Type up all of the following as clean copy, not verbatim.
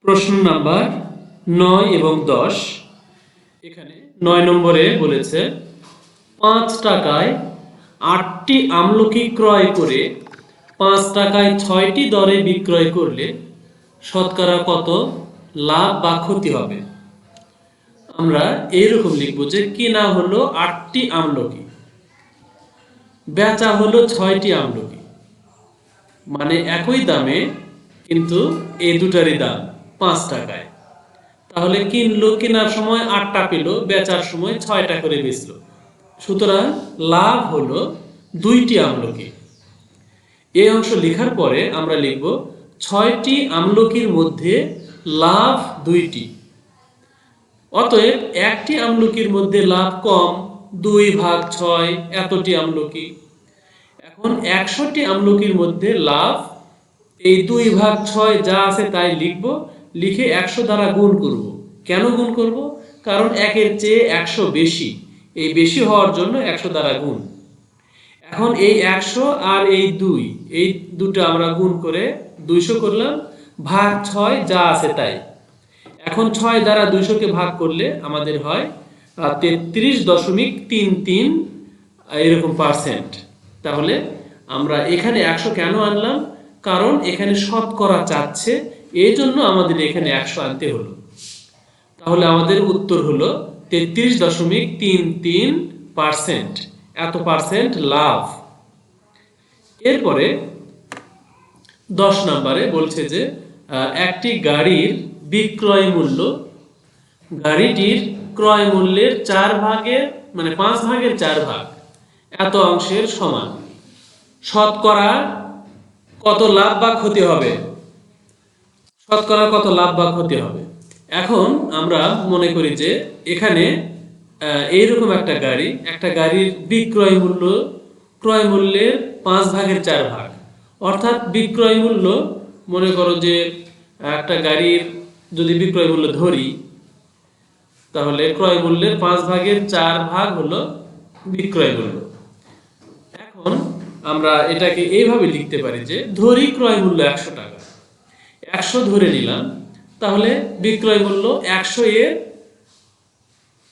প্রশ্ন নাম্বার 9 এবং 10। এখানে 9 নম্বরে বলেছে 5 টাকায় 8টি আমলকি ক্রয় করে 5 টাকায় 6টি দরে বিক্রয় করলে শতকরা কত লাভ বা ক্ষতি হবে। আমরা এইরকম লিখব যে কেনা হলো 8টি আমলকি, বেচা হলো 6টি আমলকি, মানে একই দামে কিন্তু এই দুটারই দাম 5 টাকায়। তাহলে কিনলো, কেনার সময় 8টা পেল, বেচার সময় 6টা করে বেচলো, সুতরাং লাভ হলো 2টি আমলকি। এই অংশ লেখার পরে আমরা লিখব 6টি আমলকির মধ্যে লাভ 2টি, অতএব একটি আমলকির মধ্যে লাভ কম, 2/6 এতটি আমলকি। এখন 100টি আমলকির মধ্যে লাভ, এই 2/6 যা আছে তাই লিখব, লিখে 100 দ্বারা গুণ করব। কেন গুণ করব? কারণ 1-এর চেয়ে 100 বেশি, এই বেশি হওয়ার জন্য 100 দ্বারা গুণ। এখন এই 100 আর এই 2, এই দুটো আমরা গুণ করে 200 করলাম, ভাগ 6 যা আছে তাই। এখন 6 দ্বারা 200কে ভাগ করলে আমাদের হয় 33.33 এরকম %। তাহলে আমরা এখানে 100 কেন আনলাম? কারণ এখানে শতকরা চাচ্ছে, এই জন্য আমাদের এখানে 100 আনতে হলো। তাহলে আমাদের উত্তর হলো 33.33%, এত % লাভ। এরপরে 10 নম্বরে বলছে যে একটি গাড়ির বিক্রয় মূল্য গাড়িটির ক্রয় মূল্যের 4 ভাগের মানে 5 ভাগের 4 ভাগ এত অংশের সমান, শতকরা কত লাভ বা ক্ষতি হবে। শতকরা কত লাভ বা ক্ষতি হবে। এখন আমরা মনে করি যে এখানে এইরকম একটা গাড়ির বিক্রয় মূল্য ক্রয় মূল্যের 5 ভাগের 4 ভাগ, অর্থাৎ বিক্রয় মূল্য, মনে করো যে একটা গাড়ির যদি বিক্রয় মূল্য ধরি, তাহলে ক্রয় মূল্যের 5 ভাগের 4 ভাগ হলো বিক্রয় মূল্য। এখন আমরা এটাকে এইভাবে লিখতে পারি যে ধরি ক্রয় মূল্য 100 টাকা, 100 ধরে নিলাম, তাহলে বিক্রয় মূল্য 100 এর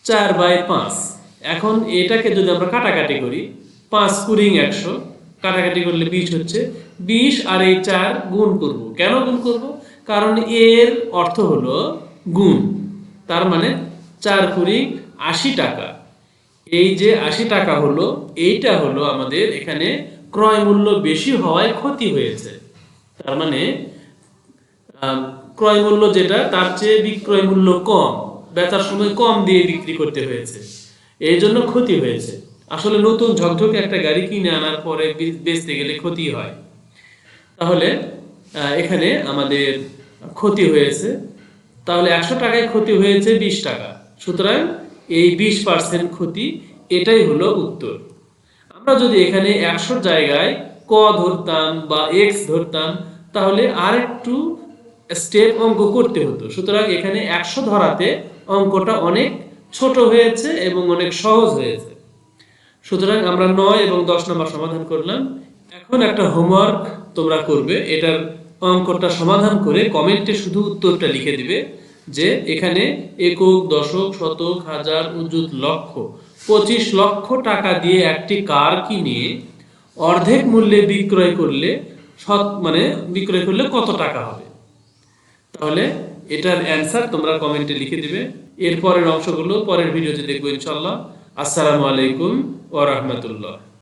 4/5। এখন এটাকে যদি আমরা কাটাকাটি করি, 5 কুড়িং 100, কাটাকাটি করলে 20 হচ্ছে, 20 আর এই 4 গুণ করব। কেন গুণ করব? কারণ এর অর্থ হলো গুণ, তার মানে 4 কুড়িং 80 টাকা। এই যে 80 টাকা হলো, এইটা হলো আমাদের এখানে ক্রয় মূল্য বেশি হওয়ায় ক্ষতি হয়েছে। তার মানে ক্রয় মূল্য যেটা, তার চেয়ে বিক্রয় মূল্য কম, বেচার সময় কম দিয়ে বিক্রি করতে হয়েছে, এই জন্য ক্ষতি হয়েছে। আসলে নতুন ঝকঝকে একটা গাড়ি কিনে আনার পরে বেচতে গেলে ক্ষতি হয়। তাহলে এখানে আমাদের ক্ষতি হয়েছে, তাহলে 100 টাকায় ক্ষতি হয়েছে 20 টাকা, সুতরাং এই 20% ক্ষতি, এটাই হলো উত্তর। আমরা যদি এখানে 100 জায়গায় ক ধরতাম বা x ধরতাম, তাহলে আর একটু স্টেপ অঙ্ক করতে হতো। সুতরাং এখানে 100 ধরাতে অঙ্কটা অনেক ছোট হয়েছে এবং অনেক সহজ হয়েছে। সুতরাং আমরা 9 এবং 10 নম্বর সমাধান করলাম। এখন একটা হোমওয়ার্ক তোমরা করবে, এটার অঙ্কটা সমাধান করে কমেন্টে শুধু উত্তরটা লিখে দিবে যে এখানে একক, দশক, শতক, হাজার, অযুত, লক্ষ, 25 লক্ষ টাকা দিয়ে একটি কার কিনে অর্ধেক মূল্যে বিক্রয় করলে বিক্রয় করলে কত টাকা হবে। তাহলে এটার অ্যান্সার তোমরা কমেন্টে লিখে দিবে। এরপরের অংশগুলো পরের ভিডিওতে দেখবো ইনশাআল্লাহ। আসসালামু আলাইকুম ওয়া রাহমাতুল্লাহ।